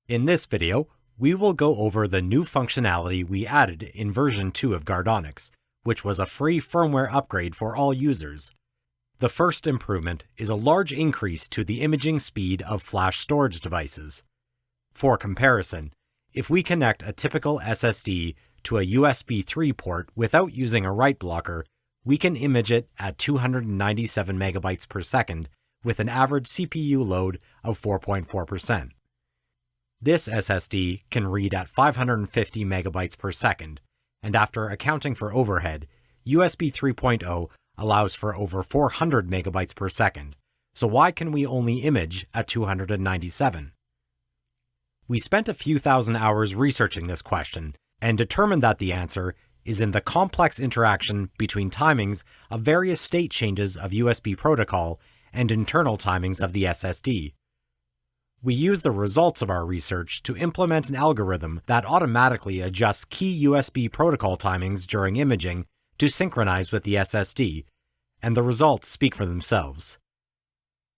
In this video, we will go over the new functionality we added in version 2 of Guardonix, which was a free firmware upgrade for all users. The first improvement is a large increase to the imaging speed of flash storage devices. For comparison, if we connect a typical SSD to a USB 3 port without using a write blocker, we can image it at 297 megabytes per second with an average CPU load of 4.4%. This SSD can read at 550 megabytes per second, and after accounting for overhead, USB 3.0 allows for over 400 megabytes per second, so why can we only image at 297? We spent a few thousand hours researching this question and determined that the answer is in the complex interaction between timings of various state changes of USB protocol and internal timings of the SSD. We use the results of our research to implement an algorithm that automatically adjusts key USB protocol timings during imaging to synchronize with the SSD, and the results speak for themselves.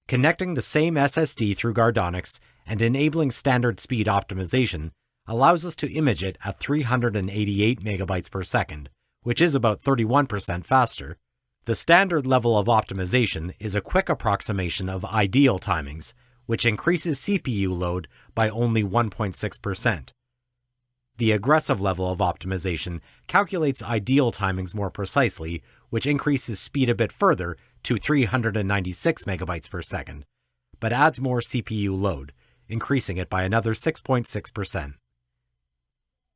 Connecting the same SSD through Guardonix and enabling standard speed optimization allows us to image it at 388 megabytes per second, which is about 31% faster. The standard level of optimization is a quick approximation of ideal timings, which increases CPU load by only 1.6%. The aggressive level of optimization calculates ideal timings more precisely, which increases speed a bit further to 396 megabytes per second, but adds more CPU load, increasing it by another 6.6%.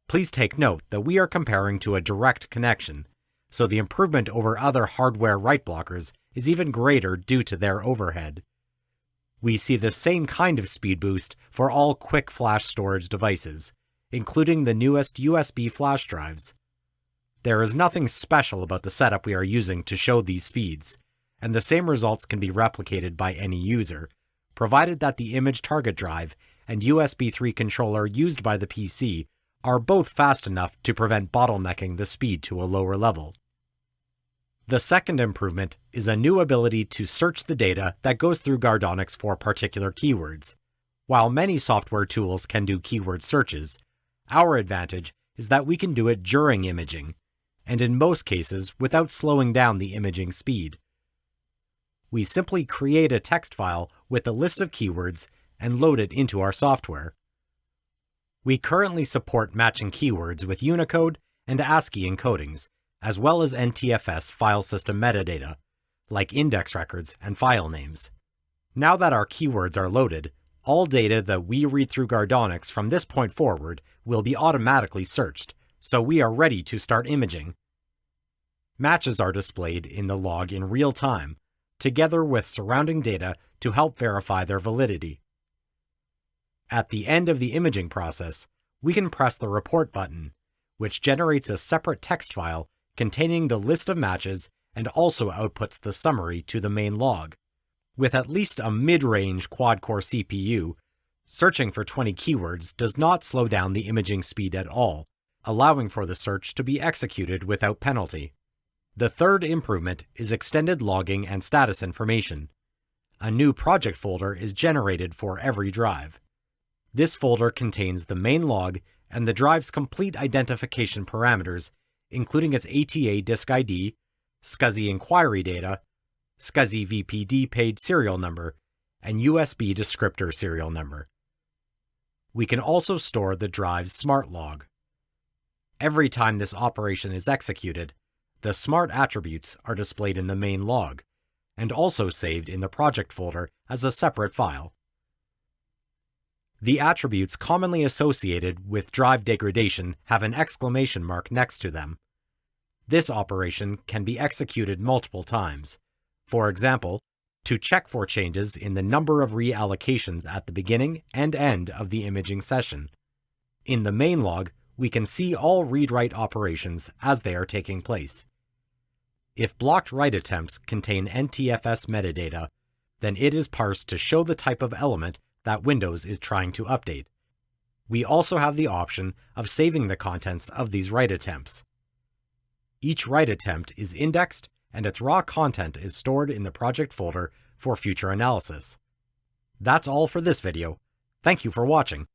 Please take note that we are comparing to a direct connection, so the improvement over other hardware write blockers is even greater due to their overhead. We see the same kind of speed boost for all quick flash storage devices, including the newest USB flash drives. There is nothing special about the setup we are using to show these speeds, and the same results can be replicated by any user, provided that the image target drive and USB 3 controller used by the PC are both fast enough to prevent bottlenecking the speed to a lower level. The second improvement is a new ability to search the data that goes through Guardonix for particular keywords. While many software tools can do keyword searches, our advantage is that we can do it during imaging, and in most cases without slowing down the imaging speed. We simply create a text file with a list of keywords and load it into our software. We currently support matching keywords with Unicode and ASCII encodings, as well as NTFS file system metadata, like index records and file names. Now that our keywords are loaded, all data that we read through Guardonix from this point forward will be automatically searched, so we are ready to start imaging. Matches are displayed in the log in real time, together with surrounding data to help verify their validity. At the end of the imaging process, we can press the Report button, which generates a separate text file containing the list of matches and also outputs the summary to the main log. With at least a mid-range quad-core CPU, searching for 20 keywords does not slow down the imaging speed at all, allowing for the search to be executed without penalty. The third improvement is extended logging and status information. A new project folder is generated for every drive. This folder contains the main log and the drive's complete identification parameters, including its ATA disk ID, SCSI inquiry data, SCSI VPD page serial number, and USB descriptor serial number. We can also store the drive's smart log. Every time this operation is executed, the smart attributes are displayed in the main log, and also saved in the project folder as a separate file. The attributes commonly associated with drive degradation have an exclamation mark next to them. This operation can be executed multiple times. For example, to check for changes in the number of reallocations at the beginning and end of the imaging session. In the main log, we can see all read-write operations as they are taking place. If blocked write attempts contain NTFS metadata, then it is parsed to show the type of element that Windows is trying to update. We also have the option of saving the contents of these write attempts. Each write attempt is indexed and its raw content is stored in the project folder for future analysis. That's all for this video. Thank you for watching.